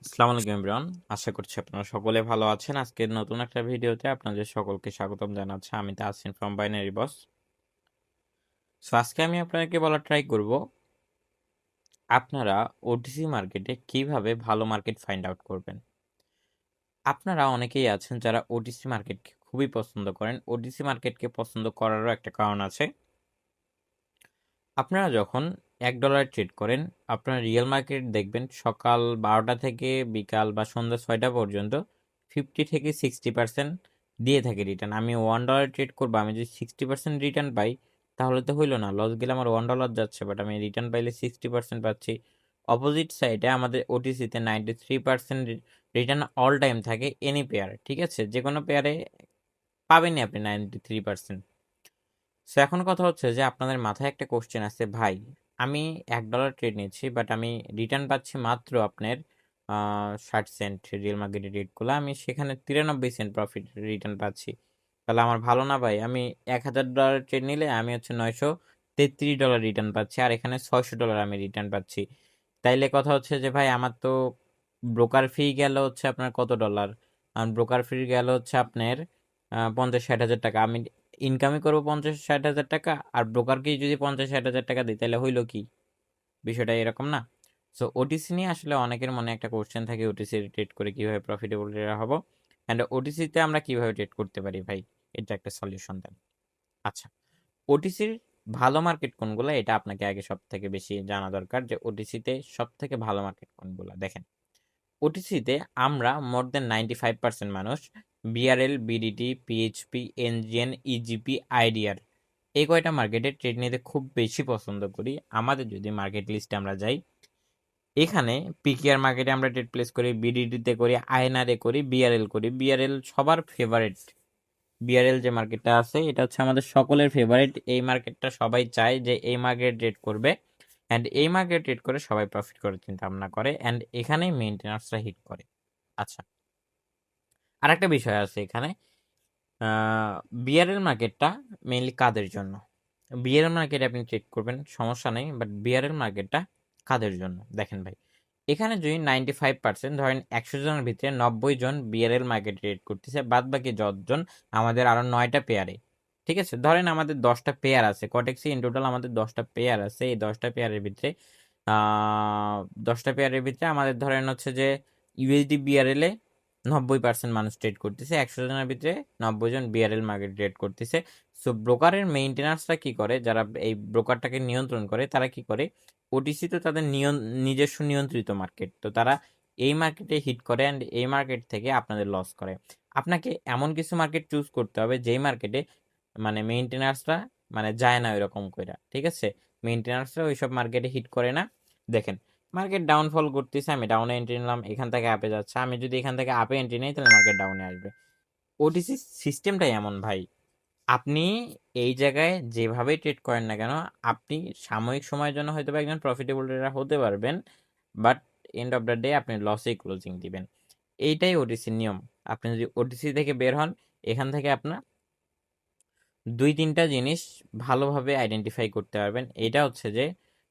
আসসালামু আলাইকুম এভরিওয়ান। আশা করছি আপনারা সকলে ভালো আছেন। আজকের নতুন একটা ভিডিওতে আপনাদের সকলকে স্বাগতম জানাচ্ছি। আমি Tasin from binary boss. So আজকে আমি আপনাদেরকে বলার ট্রাই করব আপনারা ওটিসি মার্কেটে কিভাবে ভালো মার্কেট ফাইন্ড আউট করবেন। আপনারা অনেকেই আছেন যারা ওটিসি মার্কেটকে খুবই পছন্দ করেন। ওটিসি মার্কেটকে পছন্দ করারও একটা কারণ আছে। আপনারা যখন $1 ট্রেড করেন, আপনারা রিয়েল মার্কেট দেখবেন সকাল 12টা থেকে বিকাল বা সন্ধ্যা 6টা পর্যন্ত 50 থেকে 60% দিয়ে থাকে রিটার্ন। আমি $1 ট্রেড করবো, আমি যদি 60% রিটার্ন পাই তাহলে তো হইলো না, লস গেলে আমার $1 যাচ্ছে, বাট আমি রিটার্ন পাইলে 60% পাচ্ছি। অপোজিট সাইডে আমাদের ওটিসিতে 93% রিটার্ন অল টাইম থাকে এনি পেয়ার। ঠিক আছে, যে কোনো পেয়ারে পাবেনই আপনি 93%। সো এখন কথা হচ্ছে যে আপনাদের মাথায় একটা কোশ্চেন আছে, ভাই আমি $1 ট্রেড নিচ্ছি বাট আমি রিটার্ন পাচ্ছি মাত্র আপনার 60 সেন্ট। রিয়েল মার্কেটে রেটগুলো আমি সেখানে 93 সেন্ট প্রফিট রিটার্ন পাচ্ছি, তাহলে আমার ভালো না ভাই? আমি $1000 ট্রেড নিলে আমি হচ্ছে $933 রিটার্ন পাচ্ছি, আর এখানে $600 আমি রিটার্ন পাচ্ছি। তাইলে কথা হচ্ছে যে ভাই আমার তো ব্রোকার ফি গেল হচ্ছে আপনার কত ডলার, ব্রোকার ফি গেল হচ্ছে আপনার 50-60 হাজার টাকা। আমি ইনকামই করবো 50-60 হাজার টাকা, আর ব্রোকারকেই যদি 50-60 হাজার টাকা দিই তাহলে হইলো কি? বিষয়টা এরকম না। সো ওটিসি নিয়ে আসলে অনেকের মনে একটা কোশ্চেন থাকে, ওটিসি ট্রেড করে কিভাবে প্রফিটেবল হবো, অ্যান্ড ওটিসিতে আমরা কিভাবে ট্রেড করতে পারি ভাই, এটা একটা সলিউশন দেন। আচ্ছা, ওটিসির ভালো মার্কেট কোনগুলো এটা আপনাকে আগে সব থেকে বেশি জানা দরকার, যে ওটিসিতে সব থেকে ভালো মার্কেট কোনগুলো। দেখেন, ওটিসিতে আমরা মোর দেন 95% মানুষ BRL, BDT, PHP, NGN, e-GP, IDR এই কয়টা মার্কেটে ট্রেড নিতে খুব বেশি পছন্দ করি। আমাদের যদি মার্কেট লিস্টে আমরা যাই, এখানে পিকেআর মার্কেটে আমরা ট্রেড প্লেস করি, বিডিটিতে করি, আইএনআরে করি, বিআরএল করি। বিআরএল সবার ফেভারিট। বিআরএল যে মার্কেটটা আছে এটা হচ্ছে আমাদের সকলের ফেভারিট। এই মার্কেটটা সবাই চায় যে এই মার্কেট ট্রেড করবে, অ্যান্ড এই মার্কেট ট্রেড করে সবাই প্রফিট করার চিন্তা ভাবনা করে, অ্যান্ড এখানেই মেইনটেনান্সরা হিট করে। আচ্ছা, আর একটা বিষয় আছে এখানে, বিআরএল মার্কেটটা মেইনলি কাদের জন্য? বিআরএল মার্কেটে আপনি ট্রেড করবেন সমস্যা নেই, বাট বিআরএল মার্কেটটা কাদের জন্য? দেখেন ভাই, এখানে যদি 95% ধরেন 100 জনের ভিতরে 90 জন বিআরএল মার্কেট ট্রেড করতেছে, বাদ বাকি যতজন আমাদের আরো 9টা পেয়ারে। ঠিক আছে, ধরেন আমাদের 10টা পেয়ার আছে কটেক্সি, ইন টোটাল আমাদের 10টা পেয়ার আছে। এই 10টা পেয়ারের ভিতরে 10টা পেয়ারের ভিতরে আমাদের ধরেন হচ্ছে যে ইউএসডি বিআরএল এ 90% মানুষ ট্রেড করতেছে, 100 জনের ভিতরে 90 জন বিআরএল মার্কেট ট্রেড করতেছে। সো ব্রোকারের মেইনটেনান্সরা কি করে, যারা এই ব্রোকারটাকে নিয়ন্ত্রণ করে, তারা কি করে, ওটিসি তো তাদের নিজস্ব নিয়ন্ত্রিত মার্কেট, তো তারা এই মার্কেটে হিট করে অ্যান্ড এই মার্কেট থেকে আপনাদের লস করে। আপনাকে এমন কিছু মার্কেট চুজ করতে হবে যেই মার্কেটে মানে মেইনটেনান্সরা মানে যায় না ওইরকম কইরা। ঠিক আছে, মেইনটেনান্সরা ওইসব মার্কেটে হিট করে না। দেখেন, মার্কেট ডাউনফল করতেছে, আমি ডাউনে এন্ট্রি নিলাম, এখান থেকে আপে যাচ্ছে, আমি যদি এখান থেকে আপে এন্ট্রি নেই তাহলে মার্কেট ডাউনে আসবে। ওটিসি সিস্টেমটাই এমন ভাই। আপনি এই জায়গায় যেভাবেই ট্রেড করেন না কেন, আপনি সাময়িক সময়ের জন্য হয়তো বা একজন প্রফিটেবল ট্রেডার হতে পারবেন, but end of the day আপনি লসেই ক্লোজিং দিবেন। এইটাই ওটিসির নিয়ম। আপনি যদি ওটিসি থেকে বের হন, এখান থেকে আপনার 2-3টা জিনিস ভালোভাবে আইডেন্টিফাই করতে পারবেন। এটা হচ্ছে যে,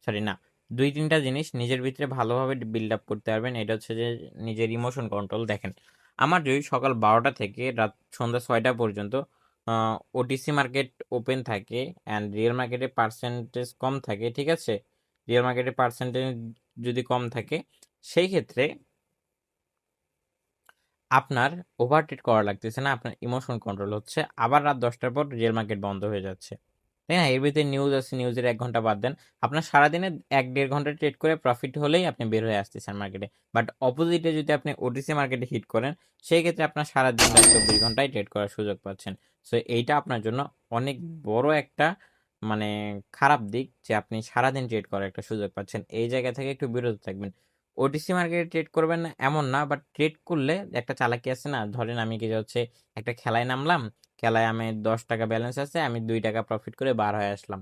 সরি না, 2-3টা জিনিস নিজের ভিতরে ভালোভাবে বিল্ড আপ করতে পারবেন। এটা হচ্ছে যে নিজের ইমোশন কন্ট্রোল। দেখেন, আমার যদি সকাল 12টা থেকে রাত সন্ধ্যা 6টা পর্যন্ত ওটিসি মার্কেট ওপেন থাকে অ্যান্ড রিয়েল মার্কেটে পার্সেন্টেজ কম থাকে, ঠিক আছে, রিয়েল মার্কেটে পার্সেন্টেজ যদি কম থাকে, সেই ক্ষেত্রে আপনার ওভার ট্রেড করা লাগতেছে না, আপনার ইমোশন কন্ট্রোল হচ্ছে। আবার রাত 10টার পর রিয়েল মার্কেট বন্ধ হয়ে যাচ্ছে, তাই না? এর ভিতরে নিউজ আছে, নিউজের 1 ঘন্টা বাদ দেন, আপনার সারাদিনে 1-1.5 ঘন্টা ট্রেড করে প্রফিট হলেই আপনি বের হয়ে আসতেছেন মার্কেটে। বাট অপোজিটে যদি আপনি ওটিসি মার্কেটে হিট করেন, সেই ক্ষেত্রে আপনার সারাদিন রাত 24 ঘন্টায় ট্রেড করার সুযোগ পাচ্ছেন। সো এইটা আপনার জন্য অনেক বড় একটা মানে খারাপ দিক, যে আপনি সারাদিন ট্রেড করার একটা সুযোগ পাচ্ছেন। এই জায়গা থেকে একটু বিরত থাকবেন। ওটিসি মার্কেটে ট্রেড করবেন না এমন না, বাট ট্রেড করলে একটা চালাকি আছে না, ধরেন আমি কি হচ্ছে একটা খেলায় নামলাম, খেলায় আমি 10 টাকা ব্যালেন্স আছে, আমি 2 টাকা প্রফিট করে বার হয়ে আসলাম।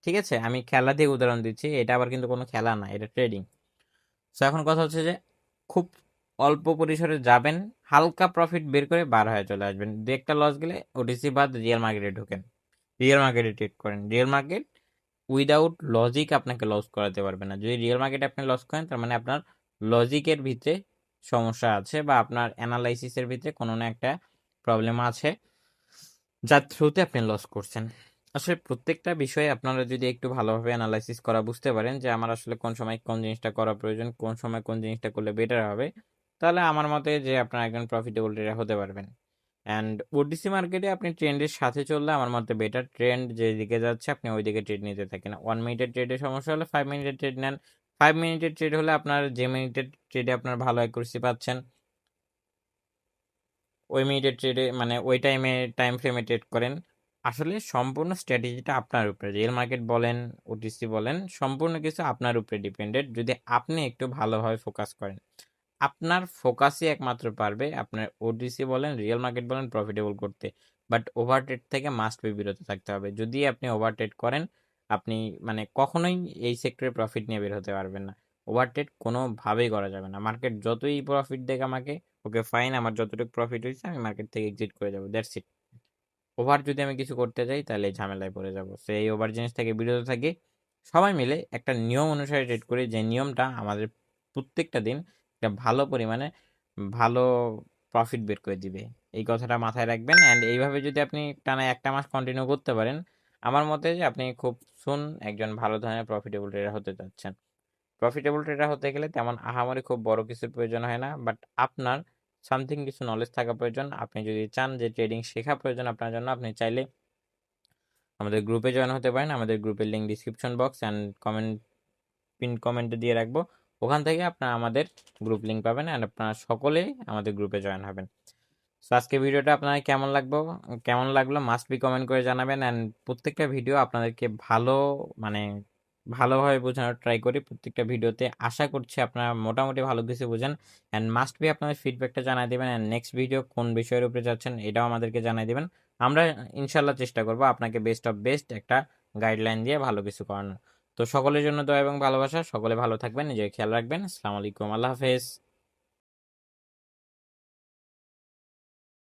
ঠিক আছে, আমি খেলা দিয়ে উদাহরণ দিচ্ছি, এটা আবার কিন্তু কোনো খেলা না, এটা ট্রেডিং। সো এখন কথা হচ্ছে যে খুব অল্প পরিসরে যাবেন, হালকা প্রফিট বের করে বার হয়ে চলে আসবেন। দু একটা লস গেলে ওটিসি বাদ রিয়েল মার্কেটে ঢোকেন, রিয়েল মার্কেটে ট্রেড করেন। রিয়েল মার্কেট উইদাউট লজিক আপনাকে লস করাতে পারবে না। যদি রিয়েল মার্কেটে আপনি লস করেন, তার মানে আপনার লজিকের ভিতরে সমস্যা আছে বা আপনার অ্যানালাইসিসের ভিতরে কোনো না একটা প্রবলেম আছে যার থ্রুতে আপনি লস করছেন। আসলে প্রত্যেকটা বিষয়ে আপনারা যদি একটু ভালোভাবে অ্যানালাইসিস করা বুঝতে পারেন যে আমার আসলে কোন সময় কোন জিনিসটা করা প্রয়োজন, কোন সময় কোন জিনিসটা করলে বেটার হবে, তাহলে আমার মতে যে আপনারা একজন প্রফিটেবল ট্রেডার হতে পারবেন। অ্যান্ড ওটিসি মার্কেটে আপনি ট্রেন্ডের সাথে চললে আমার মতে বেটার। ট্রেন্ড যেদিকে যাচ্ছে আপনি ওইদিকে ট্রেড নিতে থাকেন। 1 মিনিটের ট্রেডের সমস্যা হলে 5 মিনিটের ট্রেড নেন। 5 মিনিটের ট্রেড হলে আপনার যে মিনিটের ট্রেডে আপনার ভালো অ্যাকুরেসি পাচ্ছেন, ওই মিনিটের ট্রেডে মানে ওই টাইম ফ্রেমে ট্রেড করেন। আসলে সম্পূর্ণ স্ট্র্যাটেজিটা আপনার উপরে, রিয়েল মার্কেট বলেন ওটিসি বলেন সম্পূর্ণ কিছু আপনার উপরে ডিপেন্ডেড। যদি আপনি একটু ভালোভাবে ফোকাস করেন, আপনার ফোকাসই একমাত্র পারবে আপনার ওটিসি বলেন রিয়েল মার্কেট বলেন প্রফিটেবল করতে। বাট ওভার ট্রেড থেকে মাস্ট বি বিরত থাকতে হবে। যদি আপনি ওভার ট্রেড করেন, আপনি মানে কখনোই এই সেক্টরে প্রফিট নিয়ে বের হতে পারবেন না। ওভার ট্রেড কোনোভাবেই করা যাবে না। মার্কেট যতই প্রফিট দেখ আমাকে, ওকে ফাইন, আমার যতটুকু প্রফিট হয়েছে আমি মার্কেট থেকে এক্সিট করে যাবো, দ্যাটস ইট। ওভার যদি আমি কিছু করতে যাই তাহলে এই ঝামেলায় পড়ে যাবো। সো এই ওভার জিনিস থেকে বিরত থাকি, সবাই মিলে একটা নিয়ম অনুসারে ট্রেড করি, যে নিয়মটা আমাদের প্রত্যেকটা দিন একটা ভালো পরিমাণে ভালো প্রফিট বের করে দিবে। এই কথাটা মাথায় রাখবেন। অ্যান্ড এইভাবে যদি আপনি টানা একটা মাস কন্টিনিউ করতে পারেন, আমার মতে যে আপনি খুব সুন একজন ভালো ধরনের প্রফিটেবল ট্রেডার হতে চাচ্ছেন। প্রফিটেবল ট্রেডার হতে গেলে তেমন আহামরি খুব বড় কিছুর প্রয়োজন হয় না, বাট আপনার সামথিং কিছু নলেজ থাকা প্রয়োজন। আপনি যদি চান যে ট্রেডিং শেখা প্রয়োজন আপনার জন্য, আপনি চাইলে আমাদের গ্রুপে জয়েন হতে পারেন। আমাদের গ্রুপের link description box and pin কমেন্টে দিয়ে রাখবো। ওখান থেকে আপনারা আমাদের গ্রুপ লিঙ্ক পাবেন অ্যান্ড আপনারা সকলেই আমাদের গ্রুপে জয়েন হবেন। সো আজকে ভিডিওটা আপনার কেমন লাগলো মাস্ট বি কমেন্ট করে জানাবেন। অ্যান্ড প্রত্যেকটা ভিডিও আপনাদেরকে মানে ভালোভাবে বোঝানোর ট্রাই করি প্রত্যেকটা ভিডিওতে। আশা করছি আপনারা মোটামুটি ভালো কিছু বোঝেন। অ্যান্ড মাস্ট বি আপনাদের ফিডব্যাকটা জানাই দেবেন। অ্যান্ড নেক্সট ভিডিও কোন বিষয়ের উপরে যাচ্ছেন এটাও আমাদেরকে জানাই দেবেন। আমরা ইনশাল্লাহ চেষ্টা করব আপনাকে বেস্ট অফ বেস্ট একটা গাইডলাইন দিয়ে ভালো কিছু করানোর। তো সকলের জন্য দোয়া এবং ভালোবাসা। সকলে ভালো থাকবেন, নিজের খেয়াল রাখবেন। আসসালামু আলাইকুম, আল্লাহ হাফেজ।